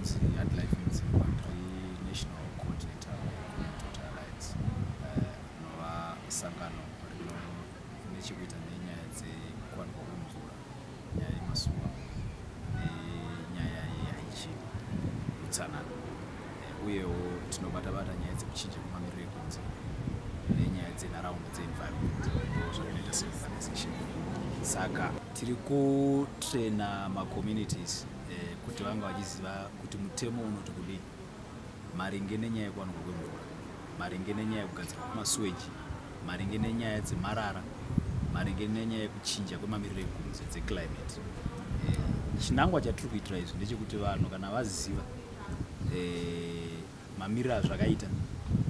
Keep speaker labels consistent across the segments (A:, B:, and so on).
A: inonzi Adlife Mudzimba National Coordinator Total Alliance nova sangano nechekuita nenyaya dzekuwanikwa kwemvura, nyaya yemasuwa nenyaya yehygiene, utsanana, uyewo tinobata-bata nyaya dzekuchinja kwemamiriro ekunze nenyaya dzenharaunda dzeenvironment zvinoita seorganization. Saka tiri kutraina macommunities kuti vange vachiziva kuti mutemo unoti kudii maringe nenyaya yekuwanikwa kwemvura, maringe nenyaya yekugadzirwa kwemasuweji, maringe nenyaya dzemarara, maringe nenyaya yekuchinja kwemamiriro ekunze dzeclimate. Chinangwa chatiri kuitira izvi ndechekuti vanhu kana vaziva mamiriro azvakaita,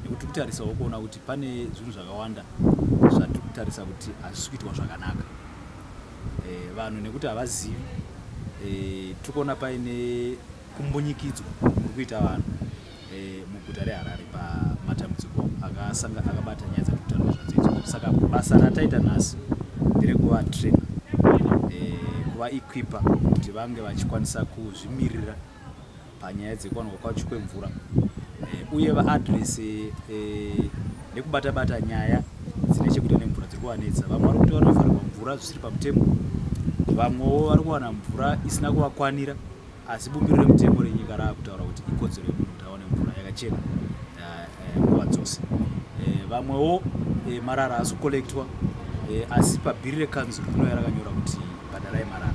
A: nekuti kutarisawo kuona kuti pane zvinhu zvakawanda zvatiri kutarisa kuti hazvisi kuitwa zvakanaka. Vanhu nekuti havazivi, tiri kuona paine kumbunyikidzwa kuri kuita vanhu muguta reHarare pamatambudziko akabata nyaya dzekuutano zvadzidzi. Saka basa rataita nhasi nderekuvatraina, kuvaequipa kuti vange vachikwanisa kuzvimirira panyaya dzekuwanikwa kwacho kwemvura, uye vaadrese nekubata-bata nyaya dzine chekuita nemvura dziri kuvanetsa. Vamwe vari kuti vanovharirwa mvura zvisiri pamutemo, vamwewo vari kuwana mvura isina kuvakwanira, asi bumbiro remutemo renyika raakutaura kuti ikodzero yemunhu kuti awane mvura yakachena nguva dzose. Vamwewo marara haasi kukolektwa, asi pabhiri rekanzuru rinouya rakanyora kuti bhadharai marara.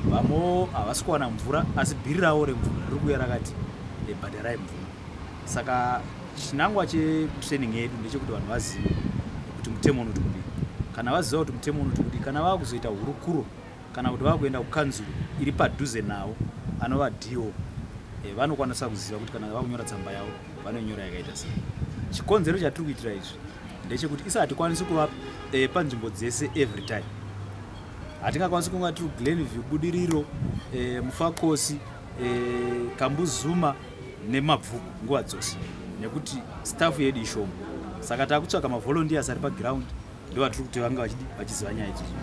A: Vamwewo havasi kuwana mvura, asi bhiri ravo remvura riri kuuya rakati bhadharai mvura. Saka chinangwa chetraining yedu ndechekuti vanhu vazive kuti mutemo unoti kudii. Kana vaziva kuti mutemo unoti kudii, kana vakuzoita hurukuro kana kuti vakuenda kukanzuru iri padhuze navo anova DO, vanokwanisa kuziva kuti kana vakunyora tsamba yavo vanonyora yakaita sei. Chikonzero chatiri kuitira izvi ndechekuti isati hatikwanisi kuva panzvimbo dzese every time. Hatingakwanisi kunga tiri Glenview, Budiriro, Mufakosi, Kambuzuma neMabvuku nguva dzose, nekuti staff yedu ishoma. Saka takutsvaka mavolunteers ari paground ndovatiri kuti vange vachiziva nyaya idzodzo.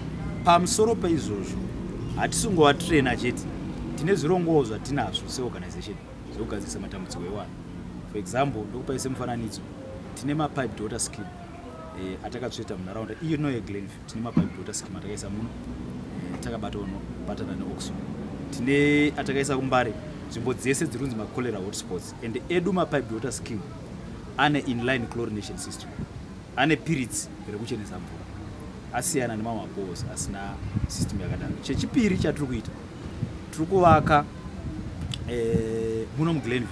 A: Pamusoro peizvozvo hatisingovatraina chete, tine zvirongowo zvatinazvo seorganization zvekugadzirisa matambudziko evanhu. For example, ndokupai semufananidzo, tine mapipe water scheme atakatsveta munharaunda iyo no yeGlenview. Tine mapipe water scheme atakaisa muno, takabatawo batana neOxfam. Tine atakaisa kuMbare, nzvimbo dzese dzirunzi macholera hotspots, and edu mapipe water scheme ane inline chlorination system, ane periods rekuchenesa mvura, asiyana nemamabohos asina system yakadaro. Chechipiri chatiri kuita, tiri kuvaka muno muGlenview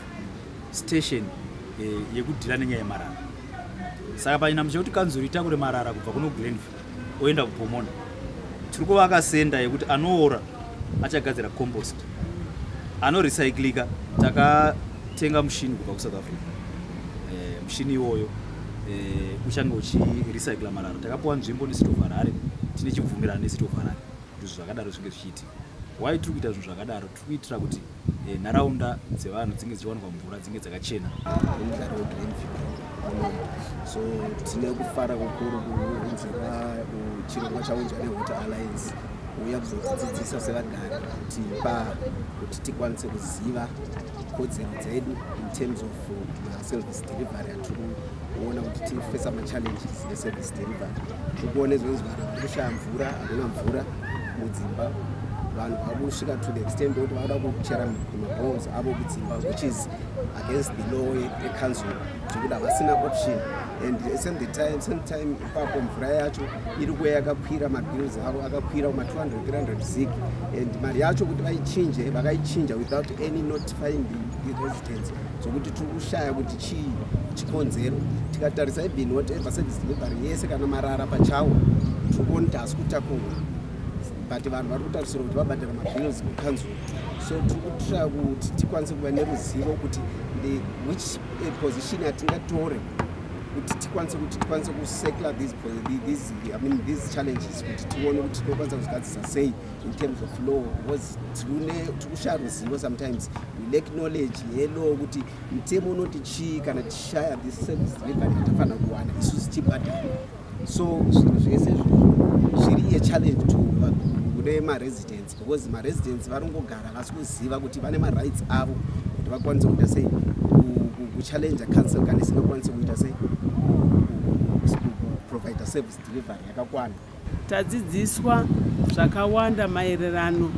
A: station yekudhila nenyaya yemarara. Saka panyama chekuti kanzuru itakure marara kubva kuno Glenview oenda kuPomona, tiri kuvaka senda yekuti anoora achagadzira compost, anorecyclika. Takatenga mushini kubva kuSouth Africa, mushini iwoyo uchange uchirecycla marara. Takapiwa nzvimbo neCity of Harare, tine chibvumirano neCity of Harare kuti zvakadaro zvinge zvichiitika. Why tiri kuita zvinhu zvakadaro? Tiri kuitira kuti nharaunda dzevanhu dzinge dzichiwanikwa mvura dzinge dzakachena.
B: So tine kufara kukuru kuunzira chirongwa chaunzwa neWater Alliance uya kuzodzidzisa sevagari kuti tikwanise kuziva kodzero dzedu in terms of service delivery. Hatiri kuona kuti tifesa machallenges eservice delivery. Tiri kuona zvonzi vanhu vari kushaya mvura, hakuna mvura mudzimba. Vanhu vari kusvika to the extent kuti vanoda kuchera mabohos avo kudzimba, which is against the law yeCouncil, zvekuti havasina option. And same time ipapo mvura yacho iri kuya yakakwira, mabills avo akakwira kuma200-300 zig, and mari yacho kuti vaichinje vakaichinja without any notifying the residents, zvokuti tiri kushaya kuti chii chikonzero. Tikatarisa even whatever service delivery yese kana marara pachawo tiri kuona kuti hasi kutakurwa, but vanhu vari kutarisirwa kuti vabhadhara mabills kukanzuru. So tiri kutsvaka kuti tikwanise kuva neruzivo kuti which position yatingatore kuti tikwanise kusekla these challenges, kuti tione kuti tinokwanisa kuzvigadzisa sei in terms of law, because tiri kushaya ruzivo. Sometimes we lack knowledge yelaw kuti mutemo unoti chii kana tishaya this service delivery yatafanira kuwana isusu tibhadhara. So zvinhu zvese zviri a-challenge to kune maresidents, because maresidents varongogara vasi kuziva kuti vane marights avo, kuti vakwanise kuita sei kuchallenge council kana isingakwanise kuita sei kuprovide service delivery yakakwana.
C: Tadzidziswa zvakawanda maererano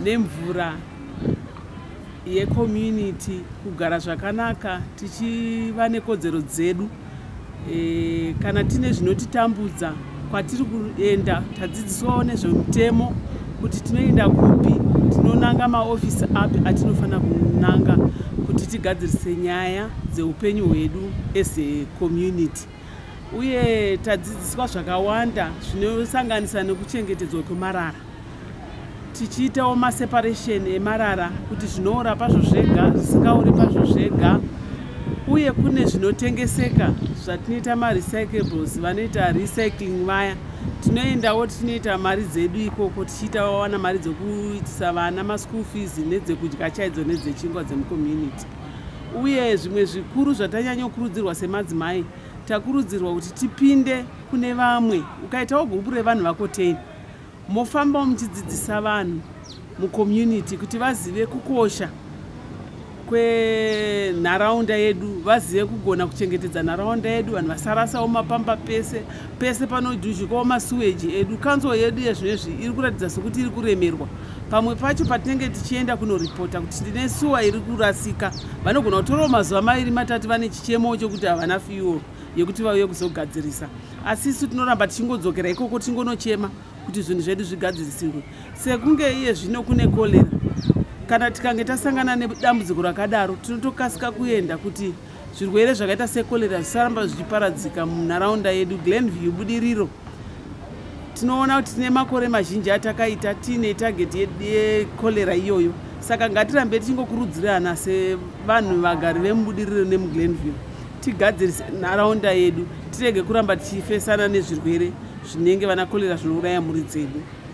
C: nemvura yecommunity, kugara zvakanaka tichiva nekodzero dzedu. Kana tine zvinotitambudza kwatiri kuenda, tadzidziswawo nezvemutemo kuti tinoenda kupi, tinonanga maofisi api atinofanira kunanga kuti tigadzirise nyaya dzeupenyu hwedu as a community. Uye tadzidziswa zvakawanda zvinosanganisa nekuchengetedzwa kwemarara, tichiitawo maseparation emarara kuti zvinoora pazvo zvega, zvisingaori pazvo zvega. Uye kune zvinotengeseka zvatinoita marecyclables, vanoita recycling vaya, tinoendawo tinoita mari dzedu ikoko, tichiitawo wana mari dzekuitisa vana maschool fees nedzekudya chaidzo nedzechingwa dzemucommunity. Uye zvimwe zvikuru zvatanyanyokurudzirwa semadzimai, takurudzirwa kuti tipinde kune vamwe. Ukaitawo gurupu revanhu vako 10, mofamba muchidzidzisa vanhu mucommunity kuti vazive kukosha kwenharaunda yedu, vazive kugona kuchengetedza nharaunda yedu, vanhu vasarasawo mapamba pese panodhuzhikawo masuweji edu. Council yedu yezvinezvi iri kuratidza sokuti iri kuremerwa. Pamwe pacho patinenge tichienda kunoripota kuti tine suwa iri kurasika, vanogona kutorawo mazuva 2-3 vane chichemo chokuti havana fuel yekuti vauye kuzogadzirisa. Asi isu tinoramba tichingodzokera ikoko tingonochema kuti zvinhu zvedu zvigadzirisirwe. Sekunge iye zvino kune kolera, kana tikange tasangana nedambudziko rakadaro, tinotokasika kuenda kuti zvirwere zvakaita sekolera zvisaramba zvichiparadzika munharaunda yedu. Glenview, Budiriro, tinoona kuti tine makore mazhinji atakaita tine target yekolera iyoyo. Saka ngatirambe tichingokurudzirana sevanhu vagari vemubudiriro nemuglenview, tigadzirise nharaunda yedu, tirege kuramba tichifesana nezvirwere zvinenge vana kolera zvinouraya mhuri dzedu.